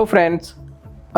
Hello friends,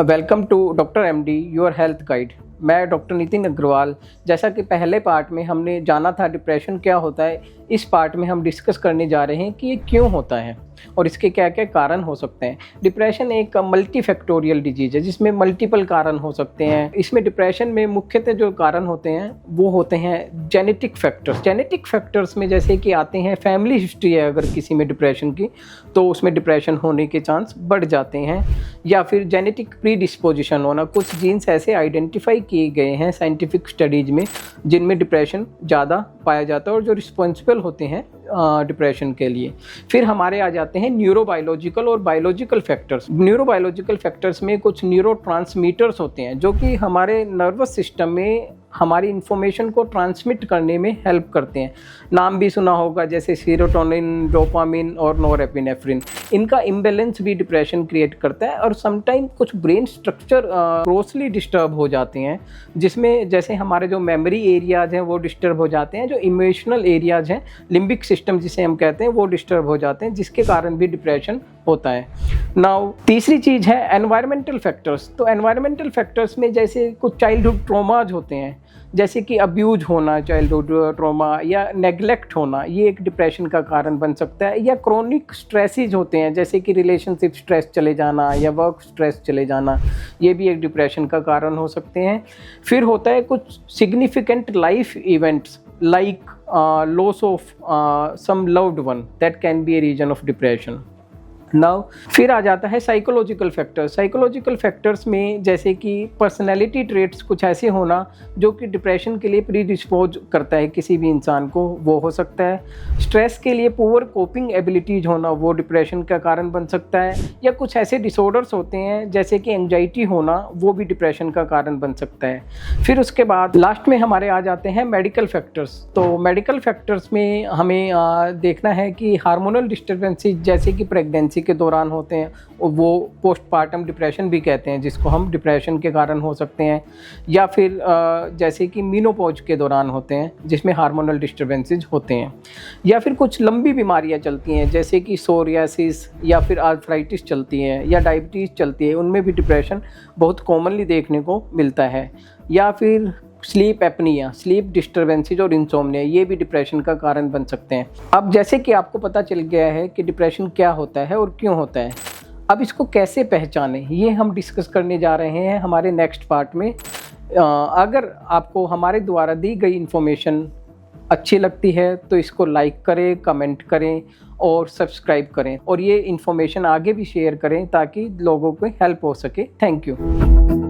welcome to doctor MD your health guide. मैं doctor Nitin Agarwal. जैसा कि पहले पार्ट में हमने जाना था डिप्रेशन क्या होता है, इस पार्ट में हम डिस्कस करने जा रहे हैं कि ये क्यों होता है और इसके क्या क्या कारण हो सकते हैं। डिप्रेशन एक मल्टीफैक्टोरियल डिजीज़ है जिसमें मल्टीपल कारण हो सकते हैं। इसमें डिप्रेशन में मुख्यतः जो कारण होते हैं वो होते हैं जेनेटिक फैक्टर्स। जेनेटिक फैक्टर्स में जैसे कि आते हैं फैमिली हिस्ट्री है अगर किसी में डिप्रेशन की, तो उसमें डिप्रेशन होने के चांस बढ़ जाते हैं। या फिर जेनेटिक प्रीडिस्पोजिशन होना, कुछ जीन्स ऐसे आइडेंटिफाई किए गए हैं साइंटिफिक स्टडीज़ में जिनमें डिप्रेशन ज़्यादा पाया जाता है और जो रिस्पॉन्सिबल होते हैं डिप्रेशन के लिए। फिर हमारे आ जाते हैं न्यूरोबायोलॉजिकल और बायोलॉजिकल फैक्टर्स। न्यूरोबायोलॉजिकल फैक्टर्स में कुछ न्यूरोट्रांसमीटर्स होते हैं जो कि हमारे नर्वस सिस्टम में हमारी इन्फॉर्मेशन को ट्रांसमिट करने में हेल्प करते हैं। नाम भी सुना होगा जैसे सीरोटोनिन, डोपामिन और नोरेपिनेफ्रिन। इनका इम्बैलेंस भी डिप्रेशन क्रिएट करता है और समटाइम कुछ ब्रेन स्ट्रक्चर ग्रोसली डिस्टर्ब हो जाते हैं, जिसमें जैसे हमारे जो मेमोरी एरियाज़ हैं वो डिस्टर्ब हो जाते हैं, जो इमोशनल एरियाज़ हैं, लिम्बिक सिस्टम जिसे हम कहते हैं, वो डिस्टर्ब हो जाते हैं, जिसके कारण भी डिप्रेशन होता है। नाउ तीसरी चीज़ है एनवायरमेंटल फैक्टर्स। तो एनवायरमेंटल फैक्टर्स में जैसे कुछ चाइल्डहुड ट्रॉमाज होते हैं, जैसे कि अब्यूज होना, चाइल्डहुड ट्रॉमा या नेग्लेक्ट होना, ये एक डिप्रेशन का कारण बन सकता है। या क्रोनिक स्ट्रेसेस होते हैं जैसे कि रिलेशनशिप स्ट्रेस चले जाना या वर्क स्ट्रेस चले जाना, ये भी एक डिप्रेशन का कारण हो सकते हैं। फिर होता है कुछ significant life events like loss of some loved one, that can be a reason of depression. Now फिर आ जाता है साइकोलॉजिकल फैक्टर्स। साइकोलॉजिकल फैक्टर्स में जैसे कि पर्सनैलिटी ट्रेट्स कुछ ऐसे होना जो कि डिप्रेशन के लिए प्रीडिस्पोज करता है किसी भी इंसान को, वो हो सकता है। स्ट्रेस के लिए पुअर कोपिंग एबिलिटीज़ होना, वो डिप्रेशन का कारण बन सकता है। या कुछ ऐसे डिसऑर्डर्स होते हैं जैसे कि एंजाइटी होना, वो भी डिप्रेशन का कारण बन सकता है। फिर उसके बाद लास्ट में हमारे आ जाते हैं मेडिकल फैक्टर्स। तो मेडिकल फैक्टर्स में हमें देखना है कि हार्मोनल डिस्टर्बेंसेस जैसे कि प्रेगनेंसी के दौरान होते हैं, वो पोस्टपार्टम डिप्रेशन भी कहते हैं, जिसको हम डिप्रेशन के कारण हो सकते हैं। या फिर जैसे कि मीनोपॉज के दौरान होते हैं जिसमें हार्मोनल डिस्टर्बेंसेस होते हैं। या फिर कुछ लंबी बीमारियां चलती हैं जैसे कि सोरियासिस या फिर आर्थराइटिस चलती है या डायबिटीज़ चलती है, उनमें भी डिप्रेशन बहुत कॉमनली देखने को मिलता है। या फिर स्लीप एपनिया, स्लीप डिस्टर्बेंसेज और इंसोम्निया, ये भी डिप्रेशन का कारण बन सकते हैं। अब जैसे कि आपको पता चल गया है कि डिप्रेशन क्या होता है और क्यों होता है, अब इसको कैसे पहचानें ये हम डिस्कस करने जा रहे हैं हमारे नेक्स्ट पार्ट में। अगर आपको हमारे द्वारा दी गई इन्फॉर्मेशन अच्छी लगती है तो इसको लाइक करें, कमेंट करें और सब्सक्राइब करें और ये इन्फॉर्मेशन आगे भी शेयर करें ताकि लोगों को हेल्प हो सके। Thank you.